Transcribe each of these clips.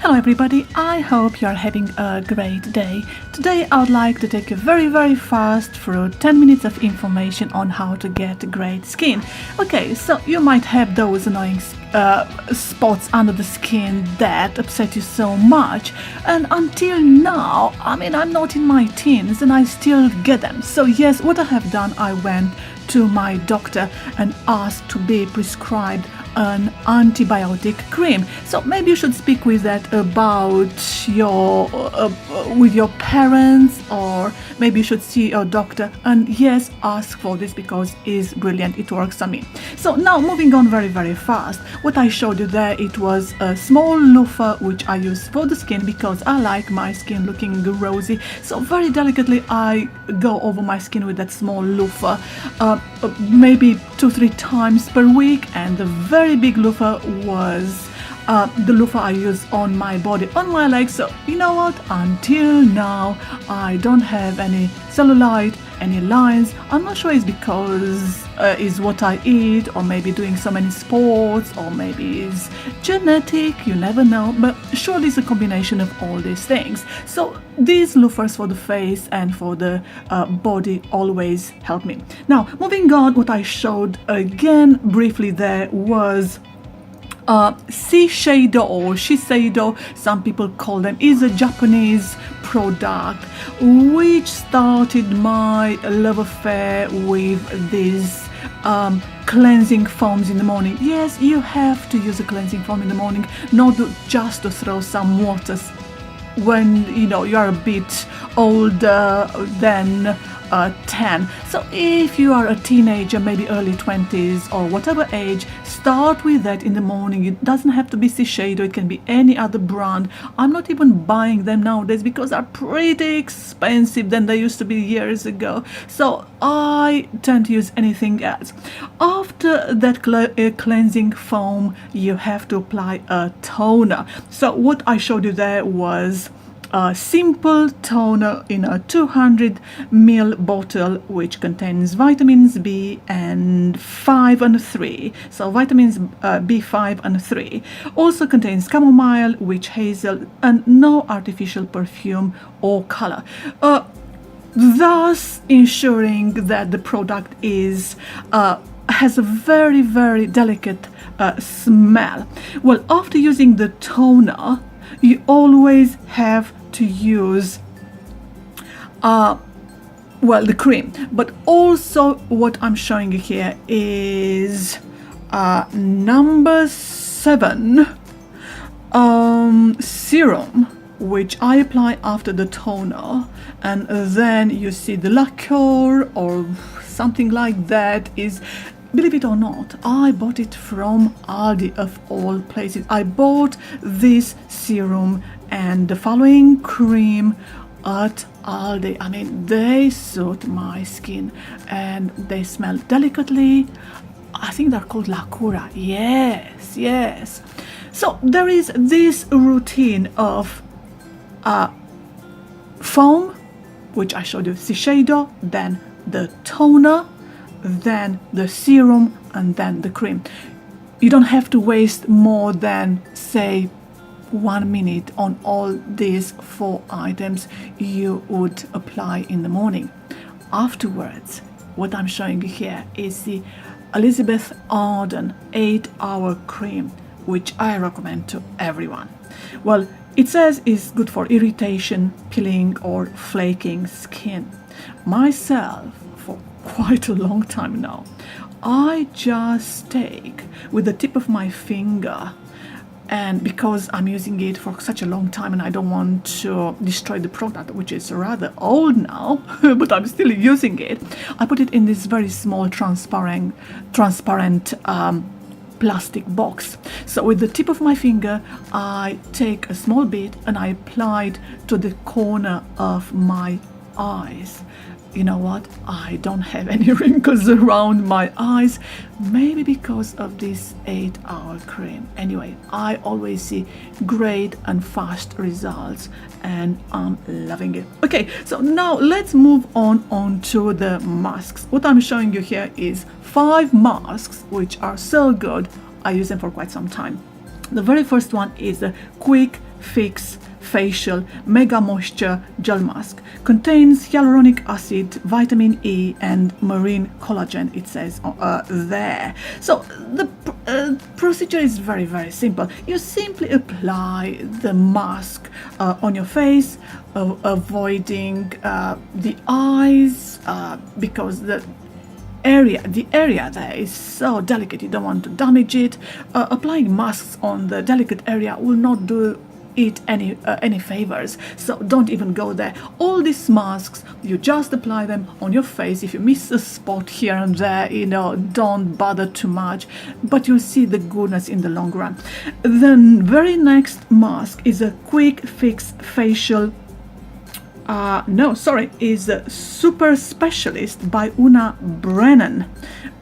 Hello everybody, I hope you are having a great day. Today I would like to take you very fast through 10 minutes of information on how to get great skin. Okay, so you might have those annoying spots under the skin that upset you so much, and until now, I'm not in my teens and I still get them. So yes, what I have done, I went to my doctor and asked to be prescribed an antibiotic cream. So maybe you should speak with that about with your parents, or maybe you should see your doctor and yes, ask for this because it's brilliant, it works on me. So now moving on very fast, what I showed you there, it was a small loofah which I use for the skin because I like my skin looking rosy, so very delicately I go over my skin with that small loofah, maybe 2-3 times per week. And the very big loofah was the loofah I use on my body, on my legs. So you know what, until now I don't have any cellulite, any lines. I'm not sure it's because is what I eat, or maybe doing so many sports, or maybe it's genetic, you never know, but surely it's a combination of all these things. So these loofahs for the face and for the body always help me. Now moving on, what I showed again briefly there was Shiseido or Shiseido, some people call them, is a Japanese product which started my love affair with these cleansing foams in the morning. Yes, you have to use a cleansing foam in the morning, not just to throw some water when you are a bit older than 10. So if you are a teenager, maybe early 20s or whatever age, start with that in the morning. It doesn't have to be Shiseido, it can be any other brand. I'm not even buying them nowadays because they're pretty expensive than they used to be years ago, so I tend to use anything else. After that cleansing foam, you have to apply a toner. So what I showed you there was a simple toner in a 200 ml bottle which contains vitamins B and 5 and 3. So vitamins B5 and 3. Also contains chamomile, witch hazel, and no artificial perfume or color, thus ensuring that the product is has a very delicate smell. Well, after using the toner, you always have to use the cream, but also what I'm showing you here is number 7 serum, which I apply after the toner, and then you see the lacquer or something like that is, believe it or not, I bought it from Aldi of all places. I bought this serum and the following cream at Aldi. They suit my skin and they smell delicately. I think they're called Lacura. Yes. So there is this routine of foam, which I showed you, Shiseido, then the toner, then the serum, and then the cream. You don't have to waste more than, say, 1 minute on all these 4 items you would apply in the morning. Afterwards, what I'm showing you here is the Elizabeth Arden 8-hour cream, which I recommend to everyone. Well, it says it's good for irritation, peeling, or flaking skin. Myself, for quite a long time now, I just take with the tip of my finger, and because I'm using it for such a long time and I don't want to destroy the product, which is rather old now, but I'm still using it, I put it in this very small transparent plastic box. So with the tip of my finger, I take a small bit and I apply it to the corner of my eyes. You know what? I don't have any wrinkles around my eyes, maybe because of this 8-hour cream. Anyway, I always see great and fast results and I'm loving it. Okay, so now let's move on to the masks. What I'm showing you here is 5 masks which are so good. I use them for quite some time. The very first one is a quick Fix Facial Mega Moisture Gel Mask. Contains hyaluronic acid, vitamin E and marine collagen, it says there. So the procedure is very, very simple. You simply apply the mask on your face, avoiding the eyes because the area there is so delicate, you don't want to damage it. Applying masks on the delicate area will not do it any favors, so don't even go there. All these masks, you just apply them on your face. If you miss a spot here and there, don't bother too much, but you'll see the goodness in the long run. The very next mask is a quick fix facial is a Super Specialist by Una Brennan,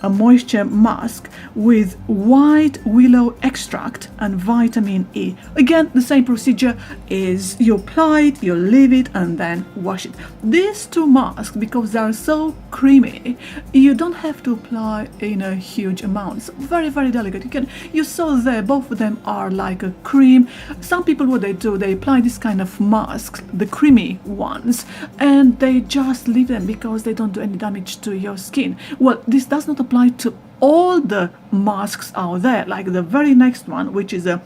a moisture mask with white willow extract and vitamin E. Again, the same procedure is you apply it, you leave it and then wash it. These two masks, because they are so creamy, you don't have to apply in a huge amounts. Very, very delicate. You saw there, both of them are like a cream. Some people, what they do, they apply this kind of masks, the creamy ones, and they just leave them because they don't do any damage to your skin. Well, this does not apply to all the masks out there, like the very next one, which is a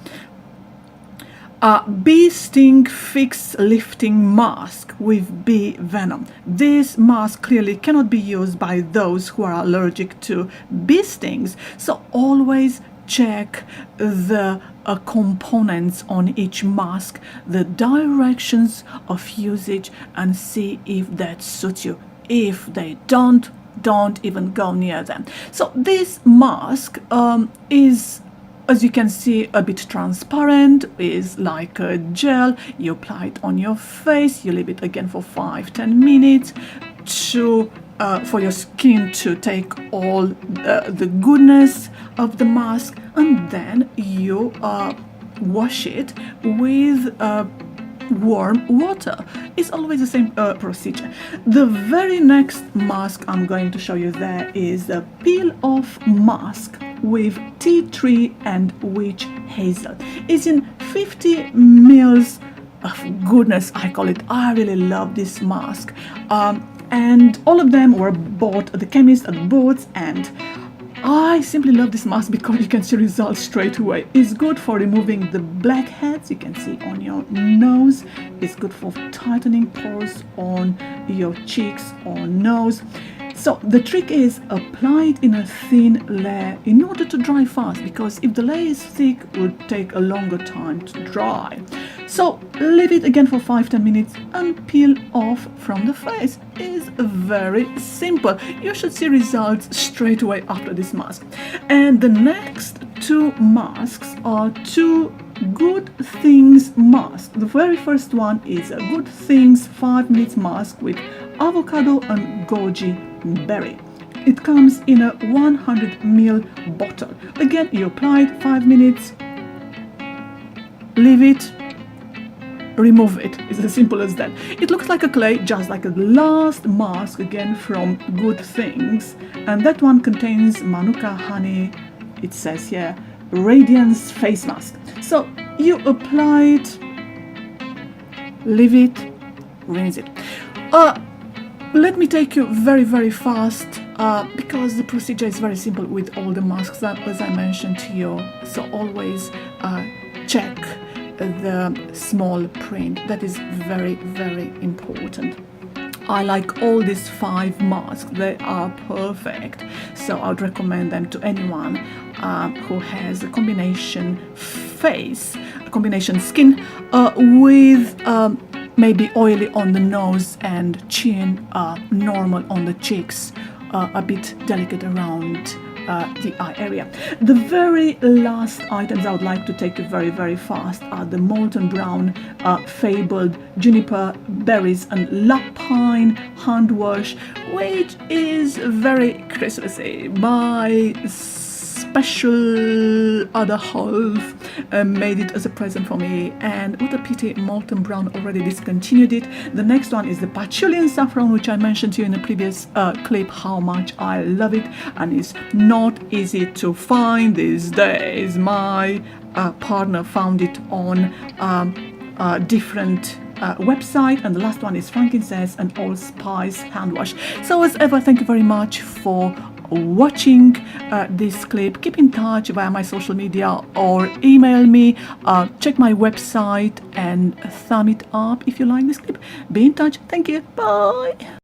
bee sting fix lifting mask with bee venom. This mask clearly cannot be used by those who are allergic to bee stings, so always check the components on each mask, the directions of usage, and see if that suits you. If they don't even go near them. So this mask is, as you can see, a bit transparent, is like a gel. You apply it on your face, you leave it again for 5-10 minutes for your skin to take all the goodness of the mask, and then you wash it with warm water. It's always the same procedure. The very next mask I'm going to show you there is a peel off mask with tea tree and witch hazel. It's in 50 mils of goodness, I call it. I really love this mask, and all of them were bought at the chemist, at Boots, and I simply love this mask because you can see results straight away. It's good for removing the blackheads you can see on your nose. It's good for tightening pores on your cheeks or nose. So the trick is apply it in a thin layer in order to dry fast, because if the layer is thick, it would take a longer time to dry. So leave it again for 5-10 minutes and peel off from the face. It's very simple. You should see results straight away after this mask. And the next two masks are two Good Things mask. The very first one is a Good Things 5 minutes mask with avocado and goji berry. It comes in a 100 ml bottle. Again, you apply it 5 minutes, leave it, remove it. It's as simple as that. It looks like a clay, just like a last mask again from Good Things, and that one contains manuka honey. It says here Radiance face mask. So you apply it, leave it, rinse it. Let me take you very, very fast because the procedure is very simple with all the masks, as I mentioned to you. So always check the small print. That is very, very important. I like all these 5 masks. They are perfect. So I would recommend them to anyone who has a combination face, a combination skin with maybe oily on the nose and chin, normal on the cheeks, a bit delicate around the eye area. The very last items I would like to take you very, very fast are the Molton Brown Fabled Juniper Berries and Lapine Hand Wash, which is very Christmassy. My special other half made it as a present for me, and what a pity Molton Brown already discontinued it. The next one is the Patchouli and Saffron, which I mentioned to you in a previous clip how much I love it, and it's not easy to find these days. My partner found it on different website, and the last one is frankincense and allspice hand wash. So as ever, thank you very much for watching this clip. Keep in touch via my social media or email me, check my website and thumb it up if you like this clip. Be in touch. Thank you. Bye.